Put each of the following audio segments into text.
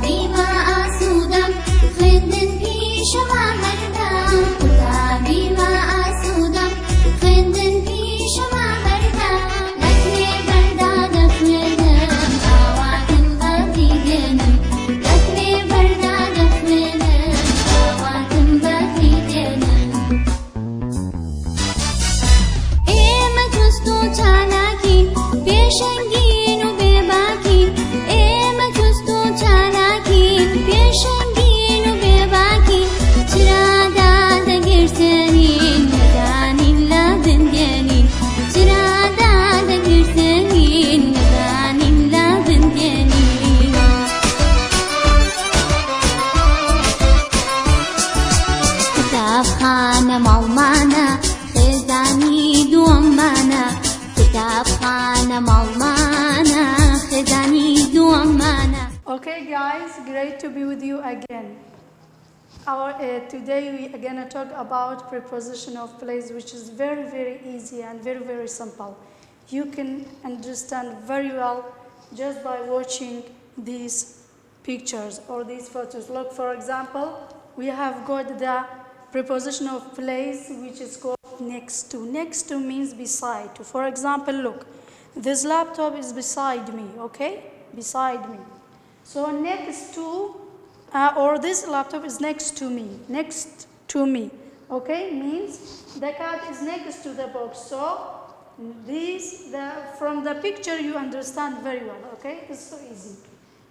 بما آسودم خندن پیش ما هردم خدا بما آسودم خندن پیش ما هردم لکنه بردا دخمنم آواتم بخیدنم لکنه بردا دخمنم آواتم بخیدنم ئێمە جوست و چالاکین پێشەنگین و بێباکین ئێمە جوست و چالاکین پێشەنگین و بێباکین چرادا دەگرتێنین نەدانین لە بندێنین چرادا دەگرتێنین نەدانین لە بندێنین قوتابخانە ماڵمانە خێزانی دووەممانە قوتابخانە ماڵمانە خێزانی دووەممانە. Okay guys, great to be with you again. Today we are going to talk about preposition of place, which is very, very easy and very, very simple. You can understand very well just by watching these pictures or these photos. Look, for example, we have got the preposition of place, which is called next to. Next to means beside. For example, look, this laptop is beside me, okay? Beside me. So next to, or this laptop is next to me, okay? Means the cat is next to the box. So from the picture you understand very well, okay? It's so easy.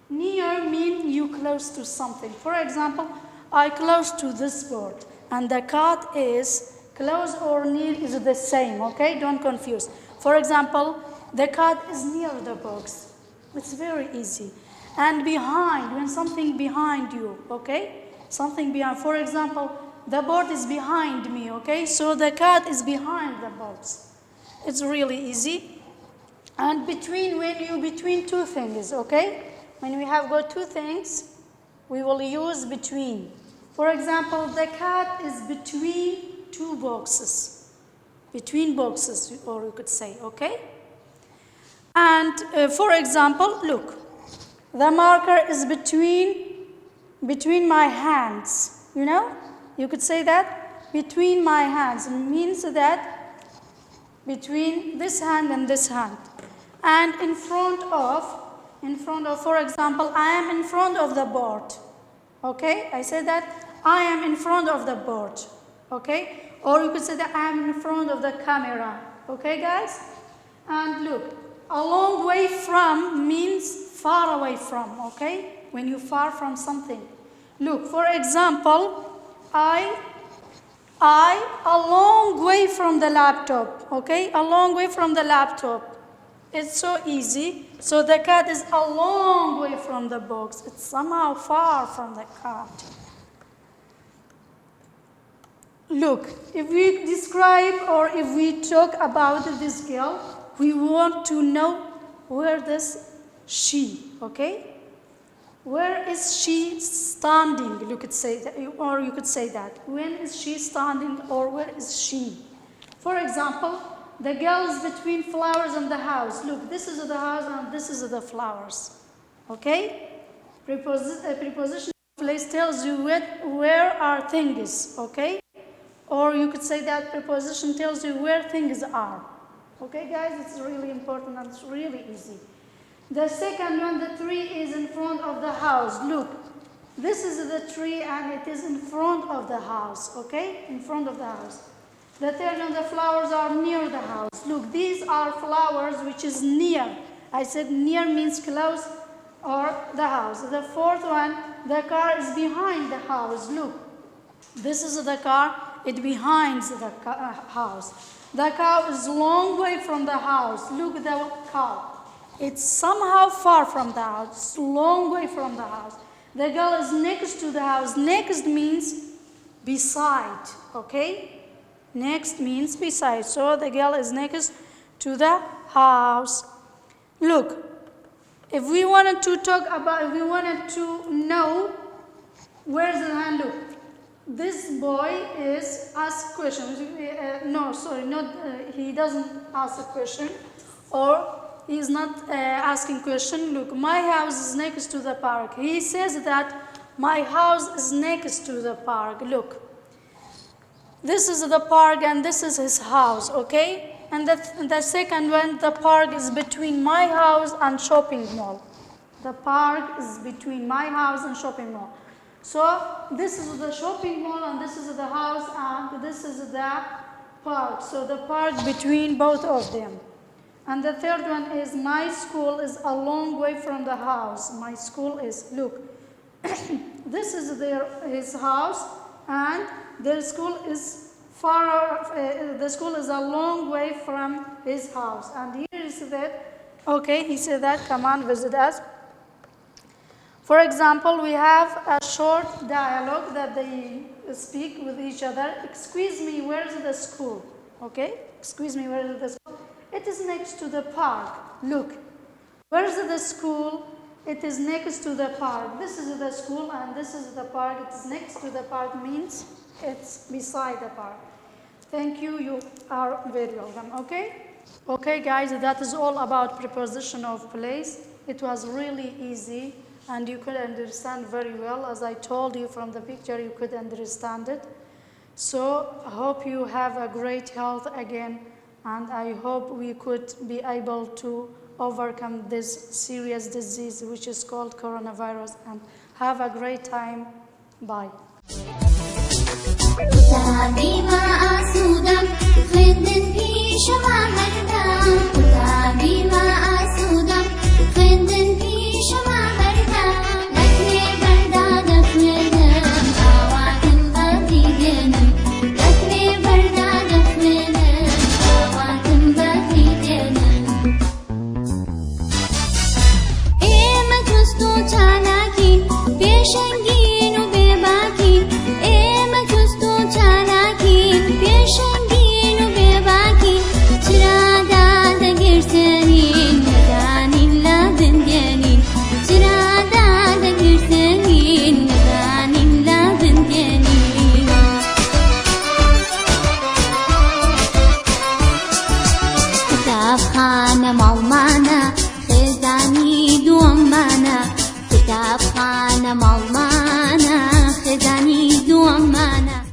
Near means you close to something. For example, I close to this board, and the cat is close or near is the same, okay? Don't confuse. For example, the cat is near the box. It's very easy. And behind, when something behind you, okay? Something behind. For example, the board is behind me, okay? So the cat is behind the box. It's really easy. And between two things, okay? When we have got two things, we will use between. For example, the cat is between two boxes. Between boxes, or you could say, okay? And for example, look, the marker is between my hands, you know? You could say that, between my hands. It means that between this hand and this hand. And in front of, for example, I am in front of the board, okay? I say that I am in front of the board, okay? Or you could say that I am in front of the camera, okay guys? And look, a long way from means far away from, okay? When you far from something. Look, for example, I a long way from the laptop, okay? A long way from the laptop. It's so easy. So the cat is a long way from the box. It's somehow far from the cat. Look, if we describe or if we talk about this girl, we want to know where is she, okay? Where is she standing? You could say that, or you could say that. When is she standing, or where is she? For example, the girl is between flowers and the house. Look, this is the house and this is the flowers, okay? Preposition of place tells you where are things, okay? Or you could say that preposition tells you where things are. Okay, guys, it's really important and it's really easy. The second one, the tree is in front of the house. Look, this is the tree and it is in front of the house, okay? In front of the house. The third one, the flowers are near the house. Look, these are flowers which is near. I said near means close or the house. The fourth one, the car is behind the house. Look, this is the car, it behind the house. The cow is long way from the house. Look at the cow. It's somehow far from the house. It's long way from the house. The girl is next to the house. Next means beside, okay? Next means beside. So the girl is next to the house. Look, if we wanted to talk about, if we wanted to know where's the hand, look. This boy is asked questions. No, sorry, not he doesn't ask a question. Or he is not asking question. Look, my house is next to the park. He says that my house is next to the park. Look, this is the park and this is his house, okay? And the second one, the park is between my house and shopping mall. The park is between my house and shopping mall. So this is the shopping mall and this is the house and this is the park. So the park between both of them. And the third one is my school is a long way from the house. My school is, look, this is his house and their school is the school is a long way from his house. And here is that, okay, he said that, come on, visit us. For example, we have a short dialogue that they speak with each other. Excuse me, where is the school? Okay, excuse me, where is the school? It is next to the park. Look, where is the school? It is next to the park. This is the school and this is the park. It is next to the park means it's beside the park. Thank you. You are very welcome. Okay? Okay, guys, that is all about preposition of place. It was really easy and you could understand very well. As I told you from the picture, you could understand it. So I hope you have a great health again, and I hope we could be able to overcome this serious disease which is called coronavirus, and have a great time. Bye. كتاب خانم المانا خزاني